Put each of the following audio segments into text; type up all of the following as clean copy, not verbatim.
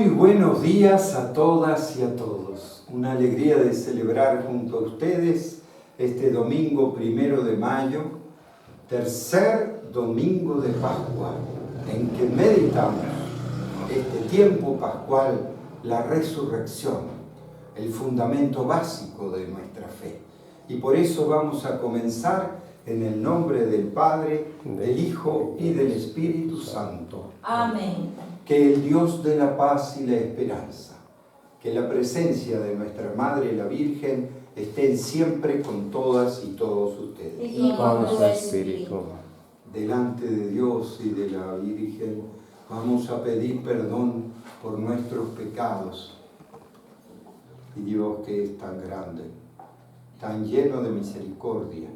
Muy buenos días a todas y a todos. Una alegría de celebrar junto a ustedes este domingo 1 de mayo, tercer domingo de Pascua, en que meditamos este tiempo pascual, la resurrección, el fundamento básico de nuestra fe. Y por eso vamos a comenzar en el nombre del Padre, del Hijo y del Espíritu Santo. Amén. Que el Dios de la paz y la esperanza, que la presencia de nuestra Madre la Virgen estén siempre con todas y todos ustedes. Y con su espíritu. Delante de Dios y de la Virgen vamos a pedir perdón por nuestros pecados. Y Dios, que es tan grande, tan lleno de misericordia,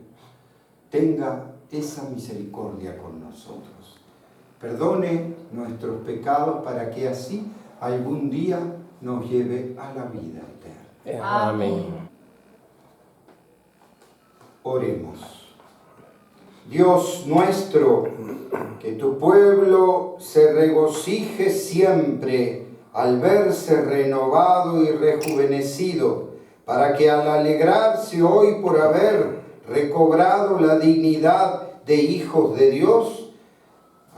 tenga esa misericordia con nosotros. Perdone nuestros pecados para que así algún día nos lleve a la vida eterna. Amén. Oremos. Dios nuestro, que tu pueblo se regocije siempre al verse renovado y rejuvenecido, para que al alegrarse hoy por haber recobrado la dignidad de hijos de Dios,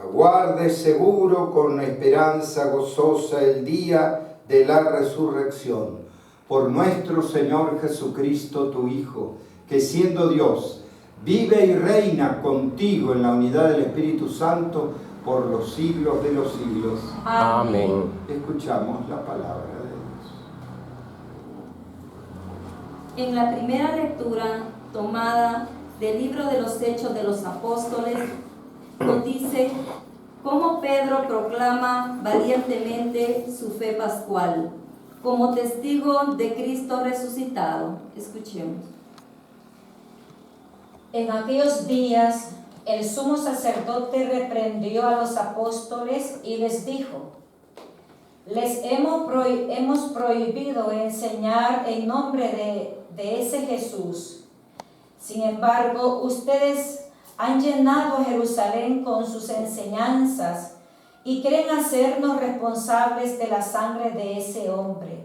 aguarde seguro con esperanza gozosa el día de la resurrección. Por nuestro Señor Jesucristo, tu Hijo, que siendo Dios, vive y reina contigo en la unidad del Espíritu Santo por los siglos de los siglos. Amén. Escuchamos la palabra de Dios. En la primera lectura tomada del libro de los Hechos de los Apóstoles, nos dice cómo Pedro proclama valientemente su fe pascual como testigo de Cristo resucitado. Escuchemos. En aquellos días el sumo sacerdote reprendió a los apóstoles y les dijo: les hemos prohibido enseñar en nombre de ese Jesús. Sin embargo, ustedes han llenado a Jerusalén con sus enseñanzas y quieren hacernos responsables de la sangre de ese hombre.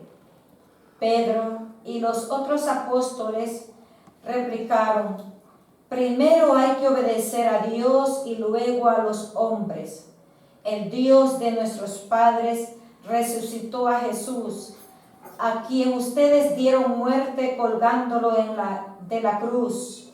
Pedro y los otros apóstoles replicaron: primero hay que obedecer a Dios y luego a los hombres. El Dios de nuestros padres resucitó a Jesús, a quien ustedes dieron muerte colgándolo de la cruz.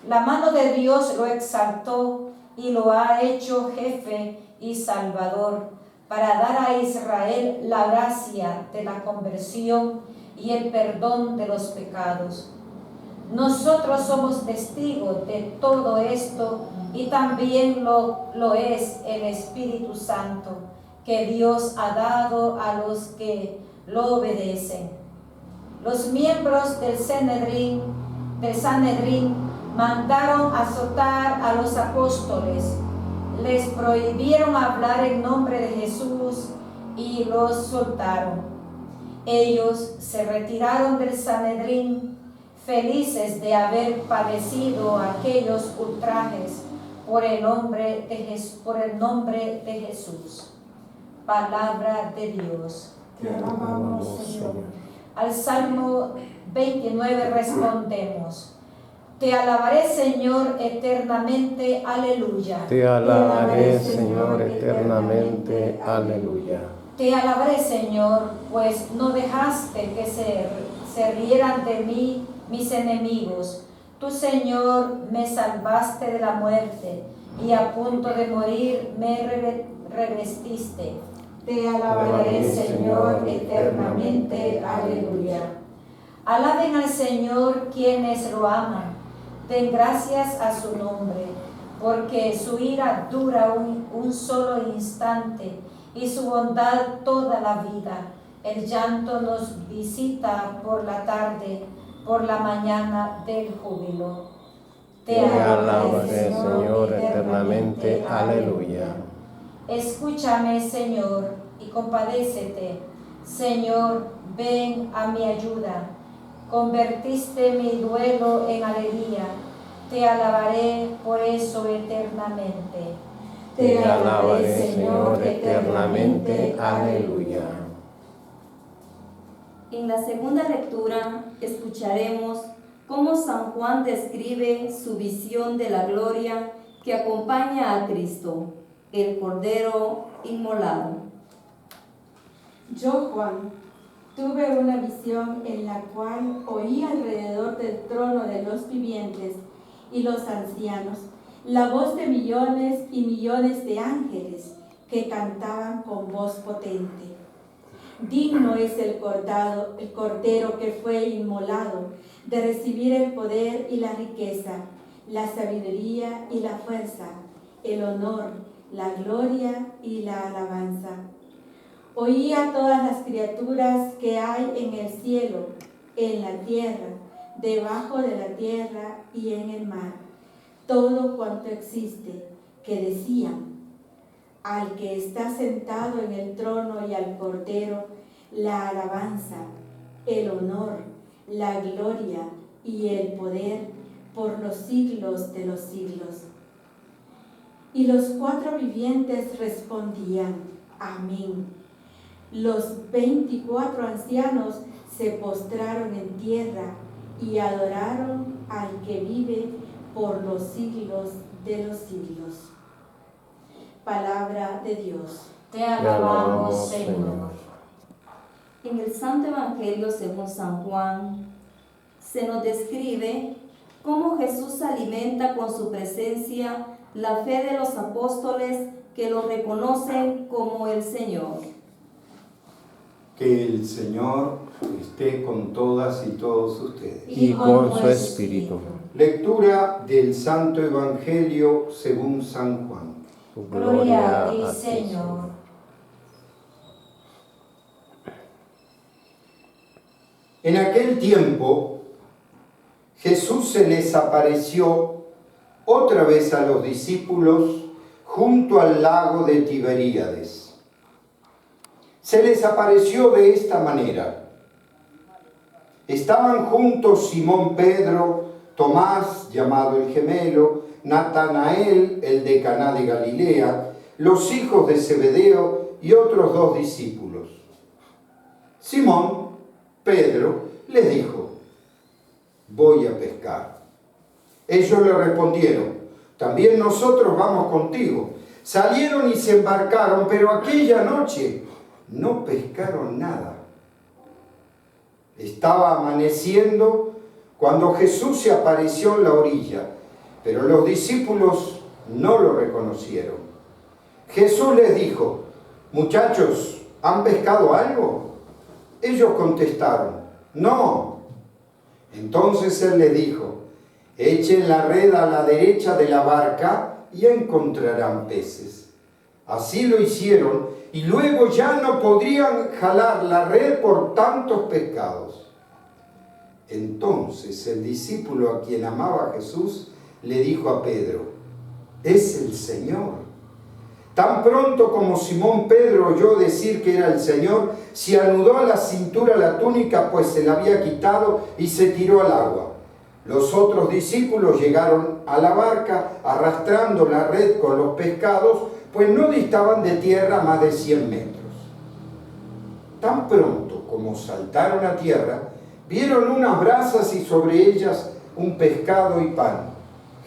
La mano de Dios lo exaltó y lo ha hecho jefe y salvador para dar a Israel la gracia de la conversión y el perdón de los pecados. Nosotros somos testigos de todo esto y también lo es el Espíritu Santo que Dios ha dado a los que lo obedecen. Los miembros del Sanedrín mandaron azotar a los apóstoles, les prohibieron hablar en nombre de Jesús y los soltaron. Ellos se retiraron del Sanedrín, felices de haber padecido aquellos ultrajes por el nombre de Jesús. Palabra de Dios. Te alabamos, Señor. Al Salmo 29 respondemos: te alabaré, Señor, eternamente, aleluya. Te alabaré, Señor, eternamente, aleluya. Te alabaré, Señor, pues no dejaste que se rieran de mí mis enemigos. Tú, Señor, me salvaste de la muerte y a punto de morir me revestiste. Te alabaré, Señor, eternamente, aleluya. Alaben al Señor quienes lo aman. Den gracias a su nombre, porque su ira dura un solo instante y su bondad toda la vida. El llanto nos visita por la tarde, por la mañana del júbilo. Te alabaré, Señor, eternamente, aleluya. Escúchame, Señor, y compadécete. Señor, ven a mi ayuda. Convertiste mi duelo en alegría. Te alabaré por eso eternamente. Te alabaré, Señor, eternamente. Aleluya. En la segunda lectura escucharemos cómo San Juan describe su visión de la gloria que acompaña a Cristo, el Cordero inmolado. Yo, Juan, tuve una visión en la cual oí alrededor del trono de los vivientes y los ancianos la voz de millones y millones de ángeles que cantaban con voz potente. Digno es el Cordero que fue inmolado de recibir el poder y la riqueza, la sabiduría y la fuerza, el honor, la gloria y la alabanza. Oí a todas las criaturas que hay en el cielo, en la tierra, debajo de la tierra y en el mar, todo cuanto existe, que decían: al que está sentado en el trono y al Cordero, la alabanza, el honor, la gloria y el poder por los siglos de los siglos. Y los 4 vivientes respondían: amén. Los 24 ancianos se postraron en tierra y adoraron al que vive por los siglos de los siglos. Palabra de Dios. Te alabamos, Señor. En el Santo Evangelio según San Juan se nos describe cómo Jesús alimenta con su presencia la fe de los apóstoles que lo reconocen como el Señor. Que el Señor esté con todas y todos ustedes. Y con su espíritu. Lectura del Santo Evangelio según San Juan. Gloria a ti, Señor. En aquel tiempo, Jesús se les apareció otra vez a los discípulos junto al lago de Tiberíades. Se les apareció de esta manera. Estaban juntos Simón Pedro, Tomás, llamado el gemelo, Natanael, el de Caná de Galilea, los hijos de Zebedeo y otros 2 discípulos. Simón, Pedro, les dijo: voy a pescar. Ellos le respondieron: también nosotros vamos contigo. Salieron y se embarcaron, pero aquella noche no pescaron nada. Estaba amaneciendo cuando Jesús se apareció en la orilla, pero los discípulos no lo reconocieron. Jesús les dijo: muchachos, ¿han pescado algo? Ellos contestaron: no. Entonces él les dijo: echen la red a la derecha de la barca y encontrarán peces. Así lo hicieron y luego ya no podrían jalar la red por tantos pescados. Entonces el discípulo a quien amaba Jesús le dijo a Pedro: es el Señor. Tan pronto como Simón Pedro oyó decir que era el Señor, se anudó a la cintura la túnica, pues se la había quitado, y se tiró al agua. Los otros discípulos llegaron a la barca arrastrando la red con los pescados, pues no distaban de tierra más de 100 metros. Tan pronto como saltaron a tierra, vieron unas brasas y sobre ellas un pescado y pan.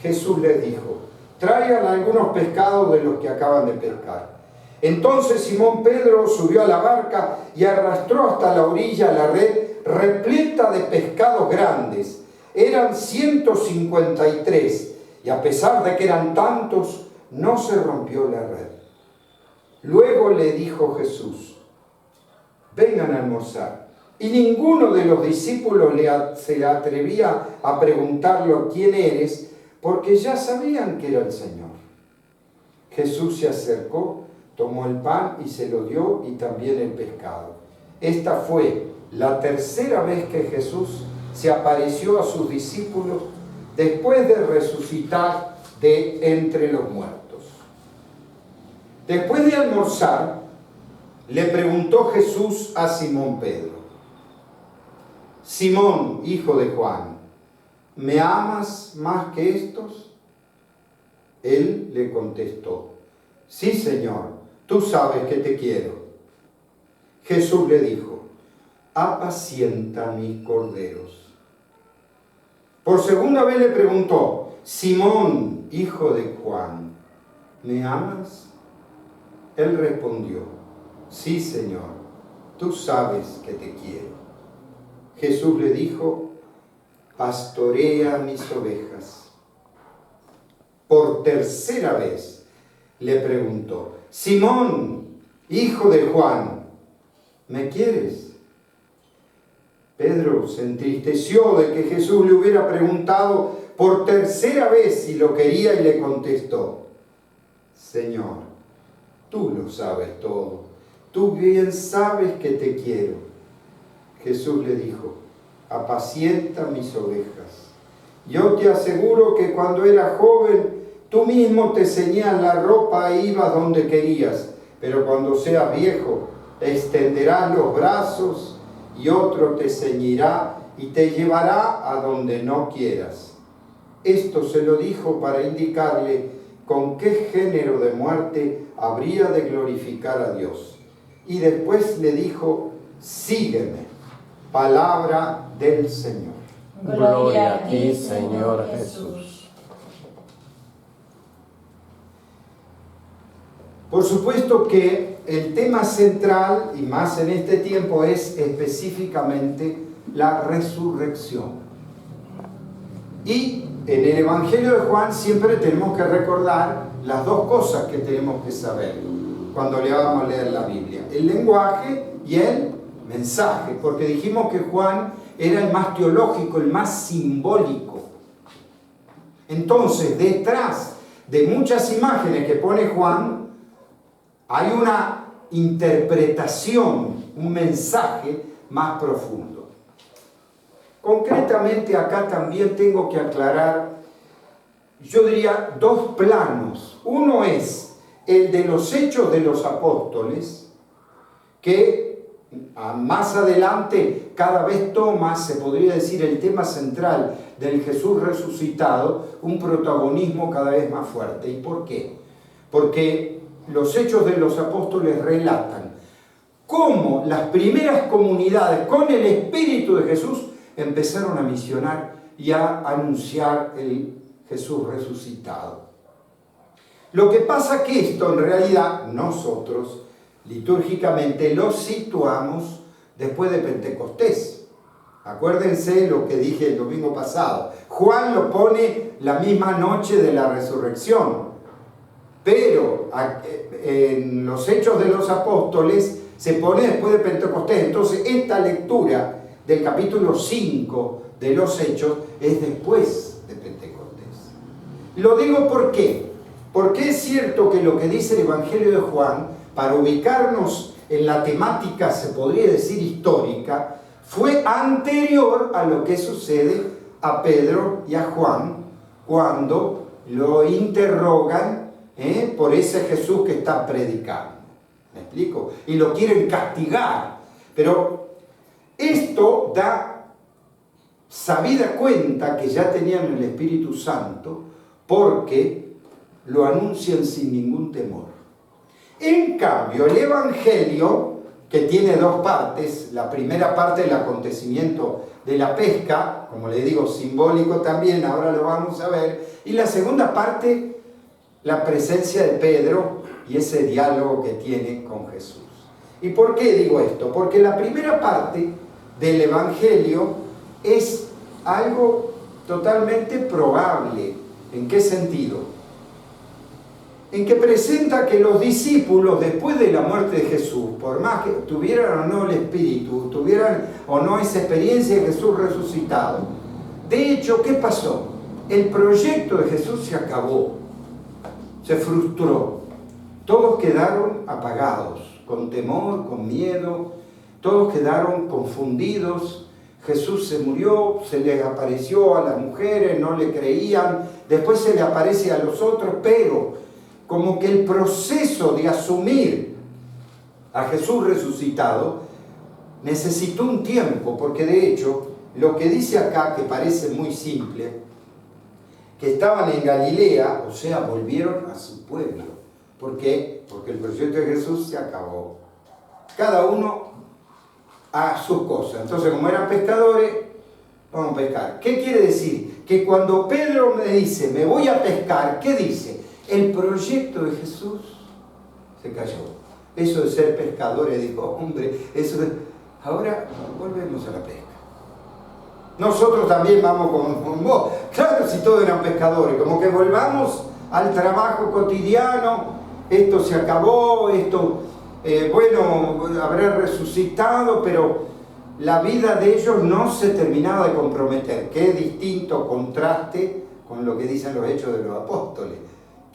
Jesús les dijo: traigan algunos pescados de los que acaban de pescar. Entonces Simón Pedro subió a la barca y arrastró hasta la orilla la red repleta de pescados grandes. Eran 153, y a pesar de que eran tantos, no se rompió la red. Luego le dijo Jesús: vengan a almorzar. Y ninguno de los discípulos se atrevía a preguntarle: ¿quién eres?, porque ya sabían que era el Señor. Jesús se acercó, tomó el pan y se lo dio, y también el pescado. Esta fue la tercera vez que Jesús se apareció a sus discípulos después de resucitar de entre los muertos. Después de almorzar, le preguntó Jesús a Simón Pedro: Simón, hijo de Juan, ¿me amas más que estos? Él le contestó: sí, Señor, tú sabes que te quiero. Jesús le dijo: apacienta mis corderos. Por segunda vez le preguntó: Simón, hijo de Juan, ¿me amas? Él respondió: sí, Señor, tú sabes que te quiero. Jesús le dijo: pastorea mis ovejas. Por tercera vez le preguntó: Simón, hijo de Juan, ¿me quieres? Pedro se entristeció de que Jesús le hubiera preguntado por tercera vez si lo quería y le contestó: Señor, tú lo sabes todo, tú bien sabes que te quiero. Jesús le dijo: apacienta mis ovejas. Yo te aseguro que cuando eras joven, tú mismo te ceñías la ropa e ibas donde querías, pero cuando seas viejo, extenderás los brazos y otro te ceñirá y te llevará a donde no quieras. Esto se lo dijo para indicarle con qué género de muerte habría de glorificar a Dios. Y después le dijo: sígueme. Palabra del Señor. Gloria a ti, Señor Jesús. Por supuesto que el tema central, y más en este tiempo, es específicamente la resurrección. Y en el Evangelio de Juan siempre tenemos que recordar las dos cosas que tenemos que saber cuando le vamos a leer la Biblia: el lenguaje y el mensaje, porque dijimos que Juan era el más teológico, el más simbólico. Entonces, detrás de muchas imágenes que pone Juan, hay una interpretación, un mensaje más profundo. Concretamente, acá también tengo que aclarar, yo diría, dos planos. Uno es el de los Hechos de los Apóstoles, que más adelante cada vez toma, se podría decir, el tema central del Jesús resucitado, un protagonismo cada vez más fuerte. ¿Y por qué? Porque los Hechos de los Apóstoles relatan cómo las primeras comunidades, con el Espíritu de Jesús, empezaron a misionar y a anunciar el Jesús resucitado. Lo que pasa que esto, en realidad, nosotros litúrgicamente lo situamos después de Pentecostés. Acuérdense lo que dije el domingo pasado. Juan lo pone la misma noche de la resurrección, pero en los Hechos de los Apóstoles se pone después de Pentecostés. Entonces esta lectura del capítulo 5 de los Hechos es después de Pentecostés. Lo digo ¿por qué? Porque es cierto que lo que dice el Evangelio de Juan, para ubicarnos en la temática, se podría decir, histórica, fue anterior a lo que sucede a Pedro y a Juan cuando lo interrogan por ese Jesús que está predicando. ¿Me explico? Y lo quieren castigar. Pero esto da sabida cuenta que ya tenían el Espíritu Santo, porque lo anuncian sin ningún temor. En cambio, el Evangelio, que tiene dos partes, la primera parte del acontecimiento de la pesca, como le digo, simbólico también, ahora lo vamos a ver, y la segunda parte, la presencia de Pedro y ese diálogo que tiene con Jesús. ¿Y por qué digo esto? Porque la primera parte del Evangelio es algo totalmente probable. ¿En qué sentido? En que presenta que los discípulos, después de la muerte de Jesús, por más que tuvieran o no el Espíritu, tuvieran o no esa experiencia de Jesús resucitado, de hecho, ¿qué pasó? El proyecto de Jesús se acabó, se frustró. Todos quedaron apagados, con temor, con miedo, todos quedaron confundidos. Jesús se murió, se les apareció a las mujeres, no le creían, después se le aparece a los otros, pero como que el proceso de asumir a Jesús resucitado necesitó un tiempo, porque de hecho, lo que dice acá, que parece muy simple, que estaban en Galilea, o sea, volvieron a su pueblo. ¿Por qué? Porque el proyecto de Jesús se acabó. Cada uno a sus cosas. Entonces, como eran pescadores, vamos a pescar. ¿Qué quiere decir? Que cuando Pedro me dice, me voy a pescar, ¿qué dice? El proyecto de Jesús se cayó. Eso de ser pescadores, dijo, hombre, eso de... Ahora volvemos a la pesca. Nosotros también vamos con vos. Claro, si todos eran pescadores, como que volvamos al trabajo cotidiano, esto se acabó, esto, bueno, habrá resucitado, pero la vida de ellos no se terminaba de comprometer. Qué distinto contraste con lo que dicen los Hechos de los Apóstoles,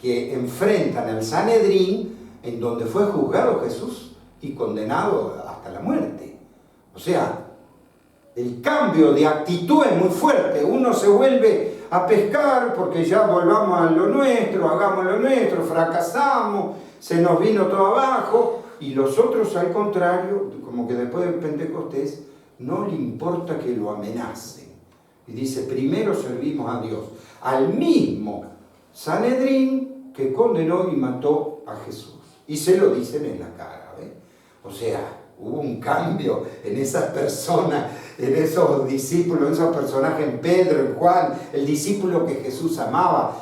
que enfrentan al Sanedrín, en donde fue juzgado Jesús y condenado hasta la muerte. O sea, el cambio de actitud es muy fuerte. Uno se vuelve a pescar porque ya volvamos a lo nuestro, hagamos lo nuestro, fracasamos, se nos vino todo abajo, y los otros, al contrario, como que después del Pentecostés, no le importa que lo amenacen. Y dice, primero servimos a Dios, al mismo Sanedrín que condenó y mató a Jesús. Y se lo dicen en la cara, ¿eh? O sea, hubo un cambio en esas personas, en esos discípulos, en esos personajes, en Pedro, en Juan, el discípulo que Jesús amaba,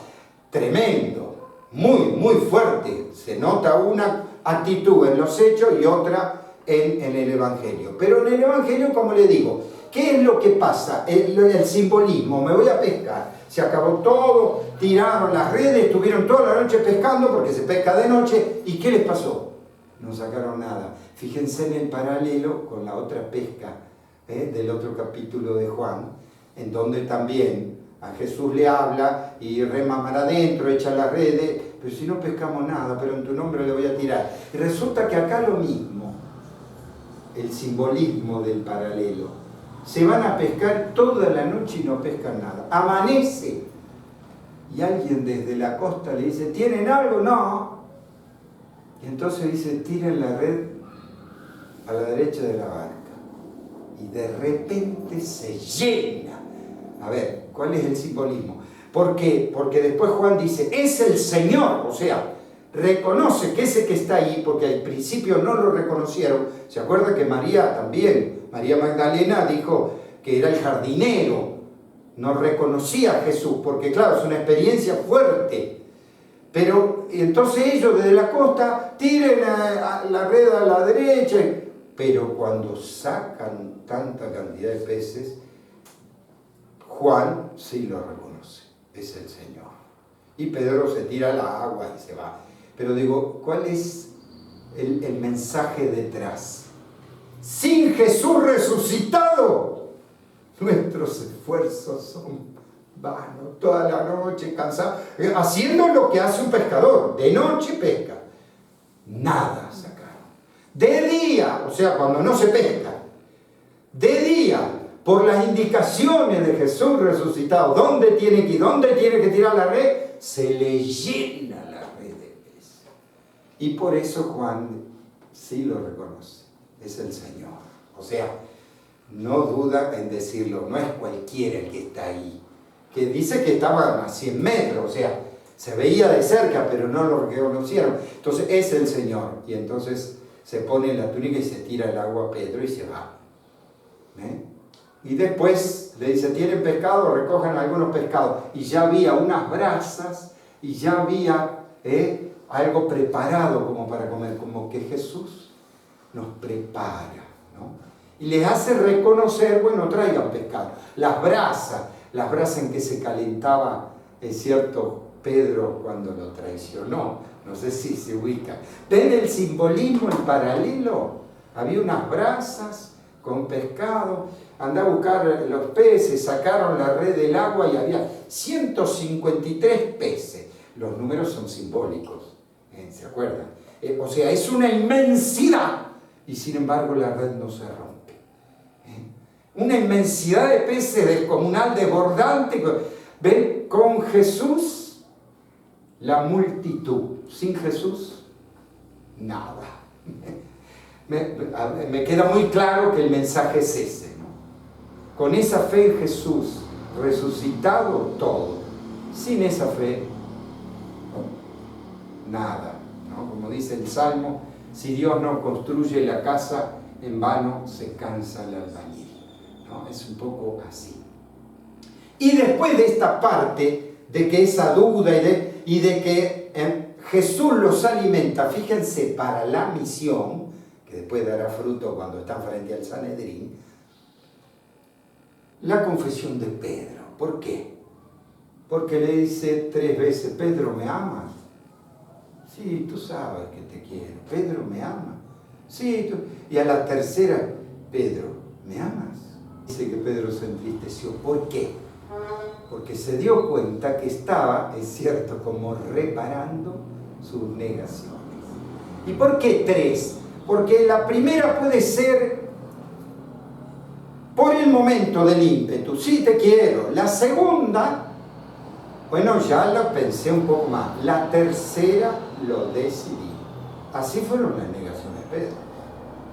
tremendo, muy, muy fuerte. Se nota una actitud en los hechos y otra en el Evangelio. Pero en el Evangelio, como le digo, ¿qué es lo que pasa? El simbolismo, me voy a pescar. Se acabó todo, tiraron las redes, estuvieron toda la noche pescando porque se pesca de noche. ¿Y qué les pasó? No sacaron nada. Fíjense en el paralelo con la otra pesca del otro capítulo de Juan, en donde también a Jesús le habla y rema mar adentro, echa las redes, pero si no pescamos nada, pero en tu nombre le voy a tirar. Y resulta que acá lo mismo, el simbolismo del paralelo. Se van a pescar toda la noche y no pescan nada. Amanece y alguien desde la costa le dice, ¿tienen algo? No. Y entonces dice, tiren la red a la derecha de la barca. Y de repente se llena. A ver, ¿cuál es el simbolismo? ¿Por qué? Porque después Juan dice, es el Señor. O sea, reconoce que ese que está ahí, porque al principio no lo reconocieron. ¿Se acuerda que María también, María Magdalena, dijo que era el jardinero? No reconocía a Jesús, porque claro, es una experiencia fuerte. Pero entonces ellos desde la costa tiren la red a la derecha. Pero cuando sacan tanta cantidad de peces, Juan sí lo reconoce, es el Señor. Y Pedro se tira al agua y se va. Pero digo, ¿cuál es el mensaje detrás? Sin Jesús resucitado, nuestros esfuerzos son vanos. Toda la noche cansados, haciendo lo que hace un pescador. De noche pesca. Nada sacaron. De día, o sea, cuando no se pesca. De día, por las indicaciones de Jesús resucitado, ¿dónde tiene que ir? ¿Dónde tiene que tirar la red? Se le llena la red de peces. Y por eso Juan sí lo reconoce. Es el Señor. O sea, no duda en decirlo. No es cualquiera el que está ahí. Que dice que estaba a 100 metros. O sea, se veía de cerca, pero no lo reconocieron. Entonces, es el Señor. Y entonces se pone la túnica y se tira el agua a Pedro y se va. ¿Eh? Y después le dice, ¿tienen pescado? Recojan algunos pescados. Y ya había unas brasas y ya había algo preparado como para comer, como que Jesús nos prepara, ¿no? Y les hace reconocer, bueno, traigan pescado. Las brasas en que se calentaba, es cierto, Pedro cuando lo traicionó. No sé si se ubica. ¿Ven el simbolismo, el paralelo? Había unas brasas con pescado, andá a buscar los peces, sacaron la red del agua y había 153 peces. Los números son simbólicos, ¿se acuerdan? O sea, es una inmensidad y sin embargo la red no se rompe. Una inmensidad de peces descomunal, desbordante. ¿Ven? Con Jesús, la multitud. Sin Jesús, nada. Me queda muy claro que el mensaje es ese, ¿no? Con esa fe en Jesús resucitado, todo. Sin esa fe, nada, ¿no? Como dice el Salmo, si Dios no construye la casa, en vano se cansa el albañil, ¿no? Es un poco así. Y después de esta parte, de que esa duda y de que Jesús los alimenta, fíjense, para la misión, que después dará fruto cuando están frente al Sanedrín, la confesión de Pedro. ¿Por qué? Porque le dice 3 veces, Pedro, ¿me amas? Sí, tú sabes que te quiero. Pedro, ¿me amas? Sí, tú. Y a la tercera, Pedro, ¿me amas? Dice que Pedro se entristeció. ¿Por qué? Porque se dio cuenta que estaba, es cierto, como reparando sus negaciones. ¿Y por qué 3? Porque la primera puede ser por el momento del ímpetu, sí te quiero. La segunda, bueno, ya la pensé un poco más. La tercera lo decidí. Así fueron las negaciones de Pedro.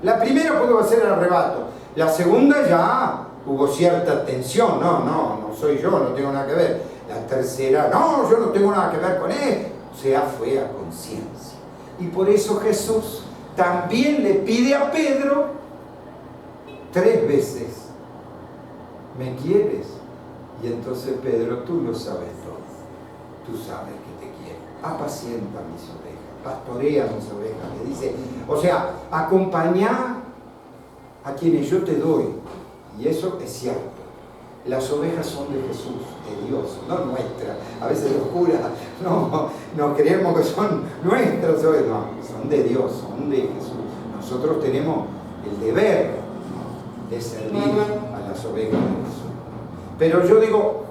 La primera pudo ser el arrebato. La segunda ya hubo cierta tensión. No soy yo, no tengo nada que ver. La tercera, no, yo no tengo nada que ver con él. O sea, fue a conciencia. Y por eso Jesús también le pide a Pedro 3 veces, ¿me quieres? Y entonces Pedro, tú lo sabes todo. Tú sabes que te quiero. Apacienta mis ovejas, pastorea mis ovejas. Le dice, o sea, acompañá a quienes yo te doy. Y eso es cierto. Las ovejas son de Jesús, de Dios, no nuestras. A veces los curas no creemos que son nuestras ovejas. No, son de Dios, son de Jesús. Nosotros tenemos el deber, ¿no?, de servir a las ovejas de Jesús. Pero yo digo,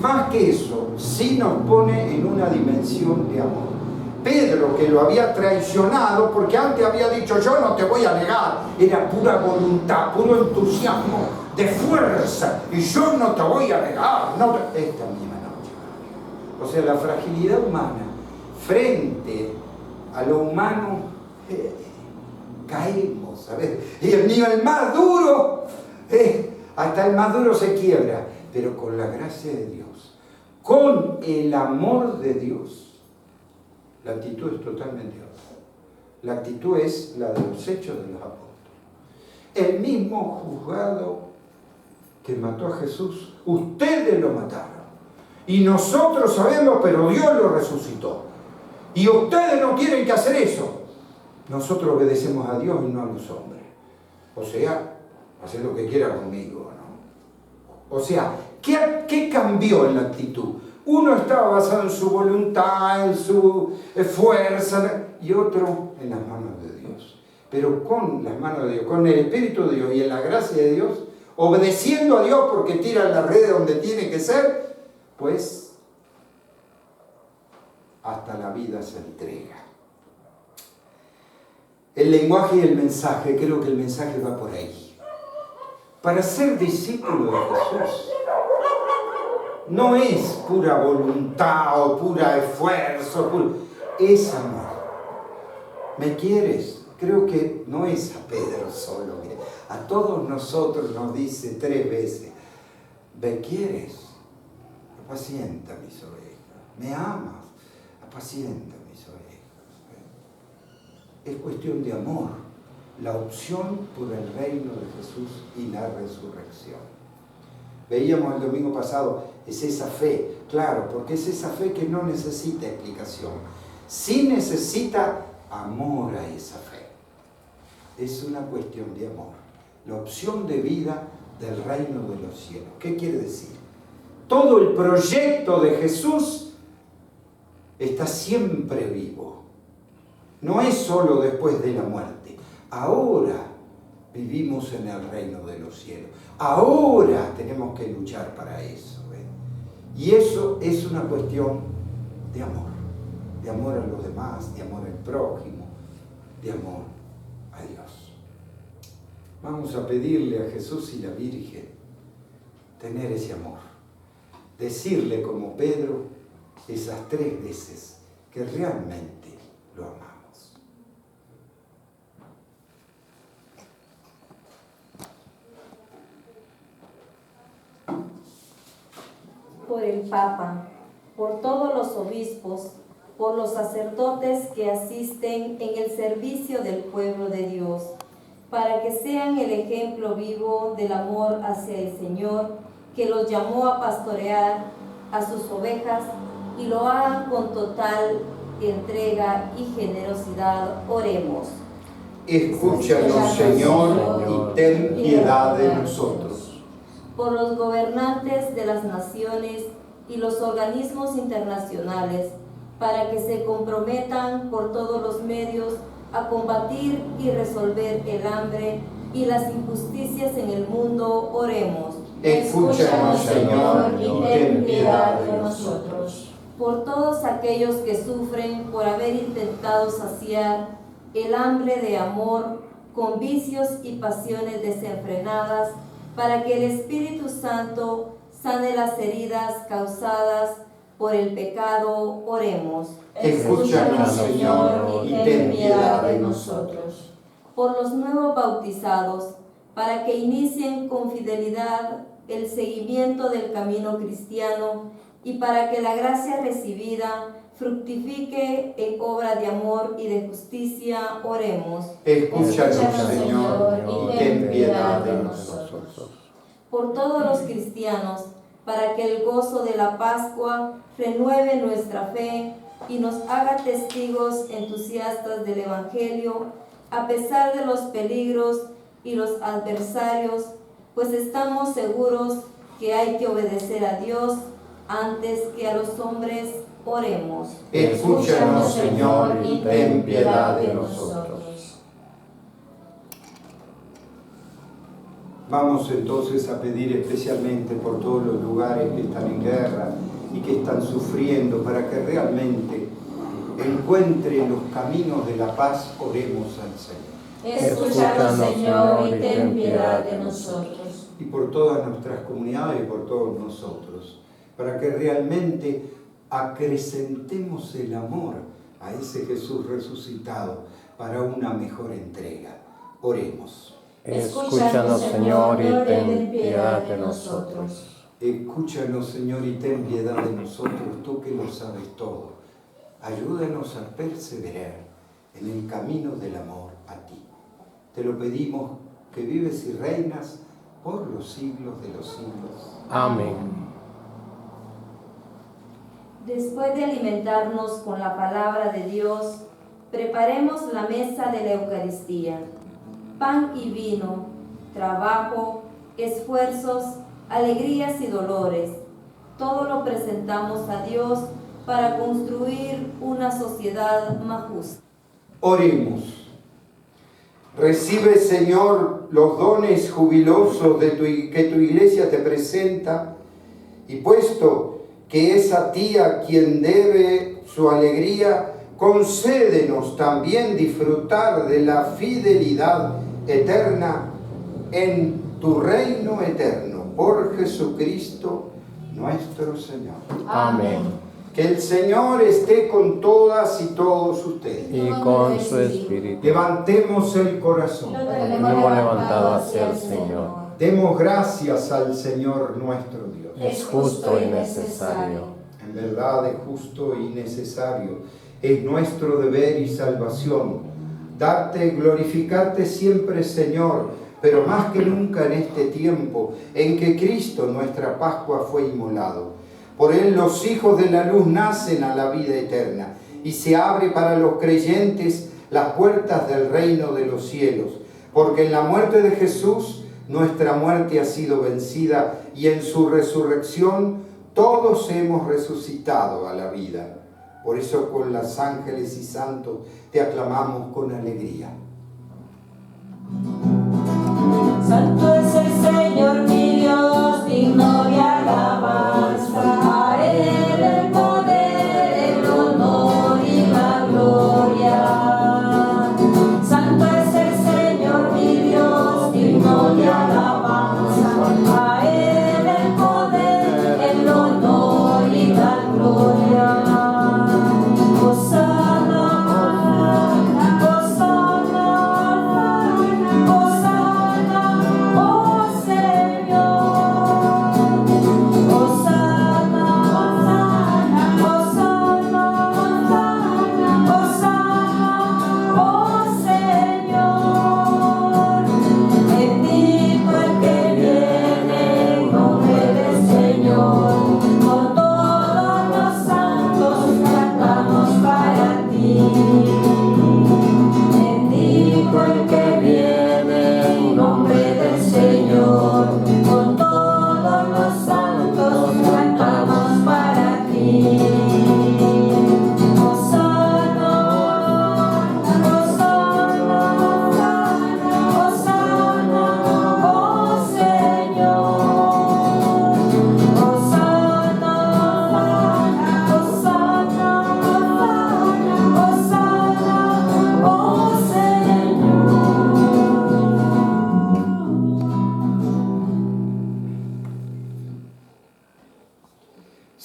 más que eso, sí nos pone en una dimensión de amor. Pedro, que lo había traicionado, porque antes había dicho, yo no te voy a negar, era pura voluntad, puro entusiasmo, de fuerza, y yo no te voy a negar. Esta misma noche. O sea, la fragilidad humana frente a lo humano, caemos, ¿sabes? Y ni el más duro, hasta el más duro se quiebra, pero con la gracia de Dios, con el amor de Dios, la actitud es totalmente otra. La actitud es la de los hechos de los apóstoles. El mismo juzgado que mató a Jesús, ustedes lo mataron. Y nosotros sabemos, pero Dios lo resucitó. Y ustedes no tienen que hacer eso. Nosotros obedecemos a Dios y no a los hombres. O sea, hacer lo que quiera conmigo, ¿no? O sea, ¿qué cambió en la actitud? Uno estaba basado en su voluntad, en su fuerza, y otro en las manos de Dios. Pero con las manos de Dios, con el Espíritu de Dios y en la gracia de Dios, obedeciendo a Dios porque tira la red donde tiene que ser, pues hasta la vida se entrega. El lenguaje y el mensaje, creo que el mensaje va por ahí. Para ser discípulo de Jesús, no es pura voluntad o pura esfuerzo, es amor. ¿Me quieres? Creo que no es a Pedro solo, mire. A todos nosotros nos dice 3 veces, ¿me quieres? Apacienta mis ovejas. ¿Me amas? Apacienta mis ovejas. Es cuestión de amor, la opción por el reino de Jesús y la resurrección. Veíamos el domingo pasado, es esa fe, claro, porque es esa fe que no necesita explicación. Sí necesita amor a esa fe. Es una cuestión de amor. La opción de vida del reino de los cielos. ¿Qué quiere decir? Todo el proyecto de Jesús está siempre vivo. No es solo después de la muerte. Ahora vivimos en el reino de los cielos. Ahora tenemos que luchar para eso. Y eso es una cuestión de amor a los demás, de amor al prójimo, de amor a Dios. Vamos a pedirle a Jesús y la Virgen tener ese amor, decirle como Pedro esas 3 veces que realmente lo amamos. Por el Papa, por todos los obispos, por los sacerdotes que asisten en el servicio del pueblo de Dios, para que sean el ejemplo vivo del amor hacia el Señor, que los llamó a pastorear a sus ovejas, y lo hagan con total entrega y generosidad. Oremos. Escúchanos, Señor, y ten piedad de nosotros. Por los gobernantes de las naciones y los organismos internacionales, para que se comprometan por todos los medios a combatir y resolver el hambre y las injusticias en el mundo. Oremos. Escúchanos, Señor, y ten piedad de nosotros. Por todos aquellos que sufren por haber intentado saciar el hambre de amor con vicios y pasiones desenfrenadas, para que el Espíritu Santo sane las heridas causadas por el pecado. Oremos. Escúchanos, Señor, y ten piedad de nosotros. Por los nuevos bautizados, para que inicien con fidelidad el seguimiento del camino cristiano y para que la gracia recibida fructifique en obra de amor y de justicia. Oremos. Escúchanos, Señor, y ten piedad de nosotros. Por todos los cristianos, para que el gozo de la Pascua renueve nuestra fe y nos haga testigos entusiastas del Evangelio, a pesar de los peligros y los adversarios, pues estamos seguros que hay que obedecer a Dios antes que a los hombres. Oremos. Escúchanos, Señor, y ten piedad de nosotros. Vamos entonces a pedir especialmente por todos los lugares que están en guerra y que están sufriendo, para que realmente encuentren los caminos de la paz. Oremos al Señor. Escúchanos, Señor, y ten piedad de nosotros. Y por todas nuestras comunidades y por todos nosotros, para que realmente acrecentemos el amor a ese Jesús resucitado para una mejor entrega. Oremos. Escúchanos, Señor, y ten piedad de nosotros. Escúchanos, Señor, y ten piedad de nosotros, tú que lo sabes todo. Ayúdanos a perseverar en el camino del amor a ti. Te lo pedimos, que vives y reinas por los siglos de los siglos. Amén. Después de alimentarnos con la palabra de Dios, preparemos la mesa de la Eucaristía. Pan y vino, trabajo, esfuerzos, alegrías y dolores, todo lo presentamos a Dios para construir una sociedad más justa. Oremos. Recibe, Señor, los dones jubilosos que tu iglesia te presenta, y puesto que es a ti a quien debe su alegría, concédenos también disfrutar de la fidelidad eterna en tu reino eterno, por Jesucristo nuestro Señor. Amén. Que el Señor esté con todas y todos ustedes. Y con su espíritu. Levantemos el corazón. Lo hemos levantado hacia el Señor. Demos gracias al Señor nuestro Dios. Es justo y necesario. En verdad es justo y necesario. Es nuestro deber y salvación. Darte, glorificarte siempre, Señor, pero más que nunca en este tiempo en que Cristo, nuestra Pascua, fue inmolado. Por Él los hijos de la luz nacen a la vida eterna y se abre para los creyentes las puertas del reino de los cielos. Porque en la muerte de Jesús nuestra muerte ha sido vencida y en su resurrección todos hemos resucitado a la vida. Por eso con los ángeles y santos te aclamamos con alegría. Santo es el Señor mi Dios, digno de alabanza. A Él el poder, el honor y la gloria. Santo es el Señor mi Dios, digno de alabanza. A Él el poder, el honor y la gloria. Hosana, Hosana, Hosana, Hosana.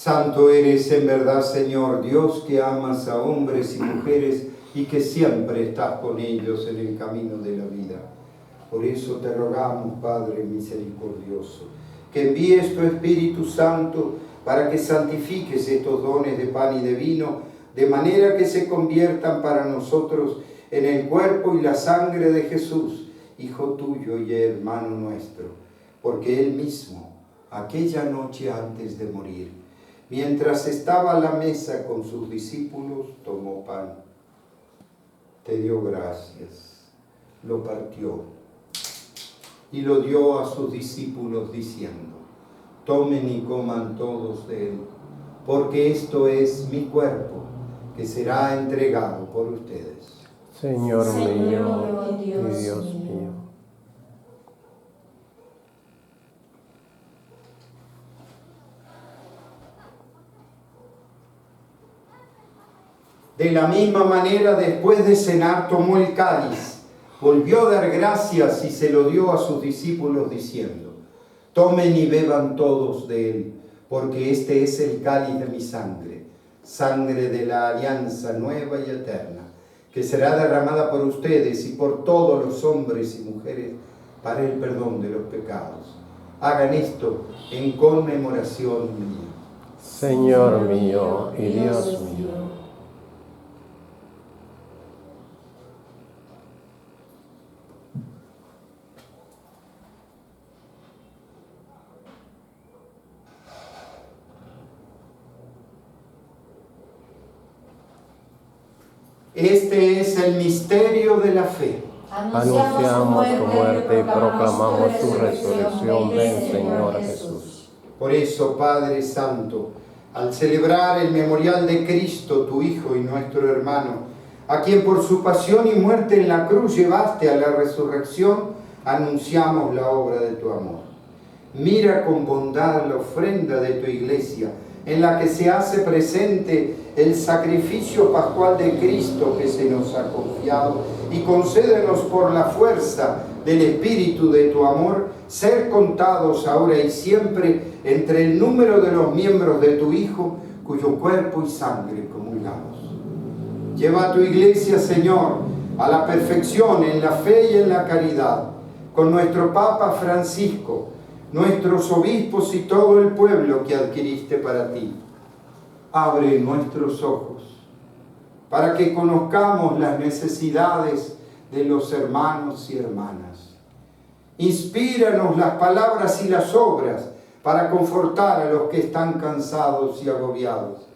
Santo eres en verdad, Señor, Dios que amas a hombres y mujeres y que siempre estás con ellos en el camino de la vida. Por eso te rogamos, Padre misericordioso, que envíes tu Espíritu Santo para que santifiques estos dones de pan y de vino, de manera que se conviertan para nosotros en el cuerpo y la sangre de Jesús, Hijo tuyo y hermano nuestro, porque Él mismo, aquella noche antes de morir, mientras estaba a la mesa con sus discípulos, tomó pan, te dio gracias, lo partió y lo dio a sus discípulos diciendo: tomen y coman todos de él, porque esto es mi cuerpo, que será entregado por ustedes. Señor mío y y Dios mío. De la misma manera, después de cenar, tomó el cáliz, volvió a dar gracias y se lo dio a sus discípulos diciendo: tomen y beban todos de él, porque este es el cáliz de mi sangre, sangre de la alianza nueva y eterna, que será derramada por ustedes y por todos los hombres y mujeres para el perdón de los pecados. Hagan esto en conmemoración mía. Señor mío y Dios mío. Este es el misterio de la fe. Anunciamos tu muerte y proclamamos tu resurrección. Ven, Señor Jesús. Por eso, Padre Santo, al celebrar el memorial de Cristo, tu Hijo y nuestro hermano, a quien por su pasión y muerte en la cruz llevaste a la resurrección, anunciamos la obra de tu amor. Mira con bondad la ofrenda de tu iglesia, en la que se hace presente el sacrificio pascual de Cristo que se nos ha confiado, y concédenos por la fuerza del Espíritu de tu amor, ser contados ahora y siempre entre el número de los miembros de tu Hijo, cuyo cuerpo y sangre comulgamos. Lleva a tu iglesia, Señor, a la perfección en la fe y en la caridad, con nuestro Papa Francisco, nuestros obispos y todo el pueblo que adquiriste para ti. Abre nuestros ojos para que conozcamos las necesidades de los hermanos y hermanas. Inspíranos las palabras y las obras para confortar a los que están cansados y agobiados,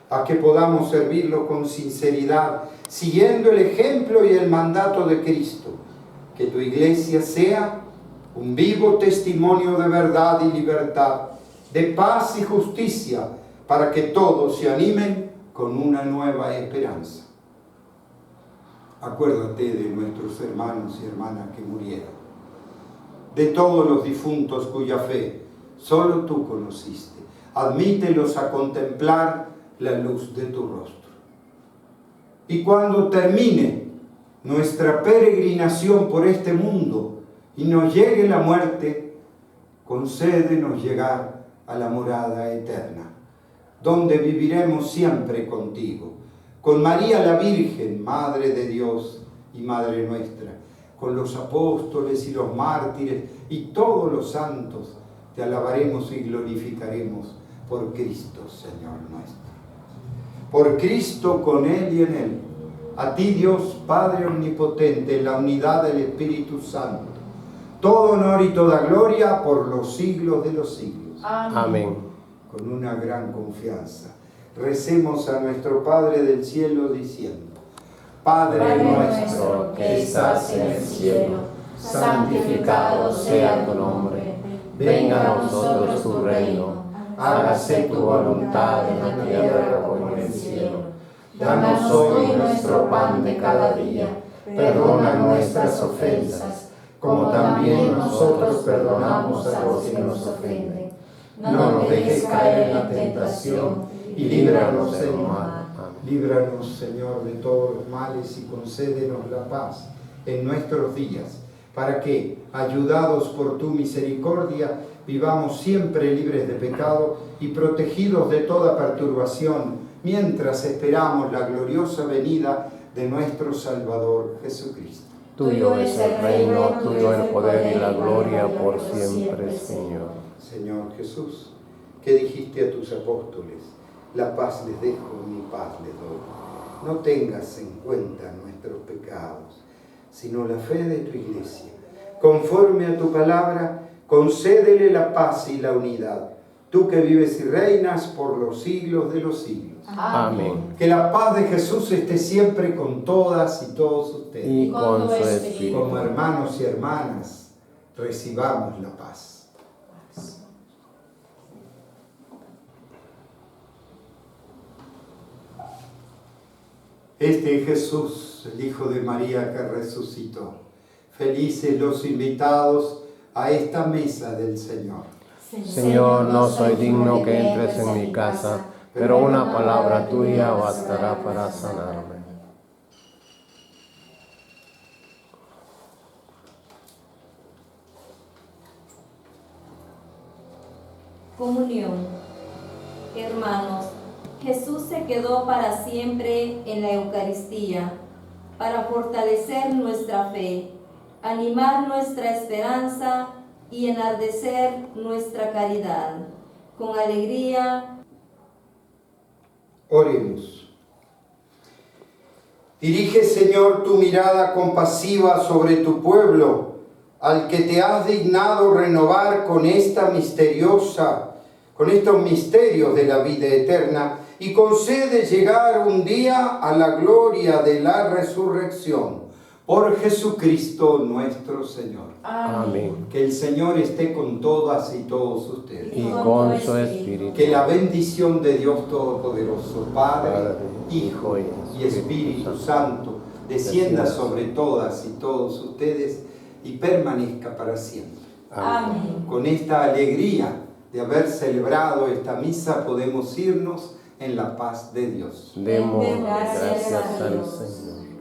a que podamos servirlos con sinceridad, siguiendo el ejemplo y el mandato de Cristo. Que tu iglesia sea un vivo testimonio de verdad y libertad, de paz y justicia, para que todos se animen con una nueva esperanza. Acuérdate de nuestros hermanos y hermanas que murieron, de todos los difuntos cuya fe solo tú conociste. Admítelos a contemplar la luz de tu rostro. Y cuando termine nuestra peregrinación por este mundo y nos llegue la muerte, concédenos llegar a la morada eterna, donde viviremos siempre contigo, con María la Virgen, Madre de Dios y Madre nuestra, con los apóstoles y los mártires y todos los santos. Te alabaremos y glorificaremos por Cristo, Señor nuestro. Por Cristo, con Él y en Él, a ti, Dios Padre omnipotente, en la unidad del Espíritu Santo, todo honor y toda gloria por los siglos de los siglos. Amén. Con una gran confianza recemos a nuestro Padre del cielo diciendo: Padre nuestro que estás en el cielo, santificado sea tu nombre. Venga a nosotros tu reino. Hágase tu voluntad en la tierra como en el cielo. Danos hoy nuestro pan de cada día. Perdona nuestras ofensas, como también nosotros perdonamos a los que nos ofenden. No nos dejes caer en la tentación y líbranos del mal. Líbranos, Señor, de todos los males y concédenos la paz en nuestros días, para que, ayudados por tu misericordia, vivamos siempre libres de pecado y protegidos de toda perturbación, mientras esperamos la gloriosa venida de nuestro Salvador Jesucristo. Tuyo es el reino, tuyo el poder y la gloria por siempre, Señor. Señor Jesús, que dijiste a tus apóstoles, la paz les dejo, mi paz les doy. No tengas en cuenta nuestros pecados, sino la fe de tu Iglesia. Conforme a tu palabra, concédele la paz y la unidad, tú que vives y reinas por los siglos de los siglos. Amén. Que la paz de Jesús esté siempre con todas y todos ustedes. Y con su espíritu. Como hermanos y hermanas, recibamos la paz. Este es Jesús, el Hijo de María que resucitó. Felices los invitados a esta mesa del Señor. Señor, no soy digno que entres en mi casa, pero una palabra tuya bastará para sanarme. Comunión. Hermanos, Jesús se quedó para siempre en la Eucaristía, para fortalecer nuestra fe, animar nuestra esperanza y enardecer nuestra caridad. Con alegría, oremos. Dirige, Señor, tu mirada compasiva sobre tu pueblo, al que te has dignado renovar con estos misterios de la vida eterna, y concede llegar un día a la gloria de la resurrección. Por Jesucristo nuestro Señor. Amén. Que el Señor esté con todas y todos ustedes. Y con su espíritu. Que la bendición de Dios Todopoderoso, Padre, Padre, Hijo y Espíritu Santo, descienda sobre todas y todos ustedes y permanezca para siempre. Amén. Con esta alegría de haber celebrado esta misa, podemos irnos en la paz de Dios. Demos Gracias gracias a al Dios. Señor.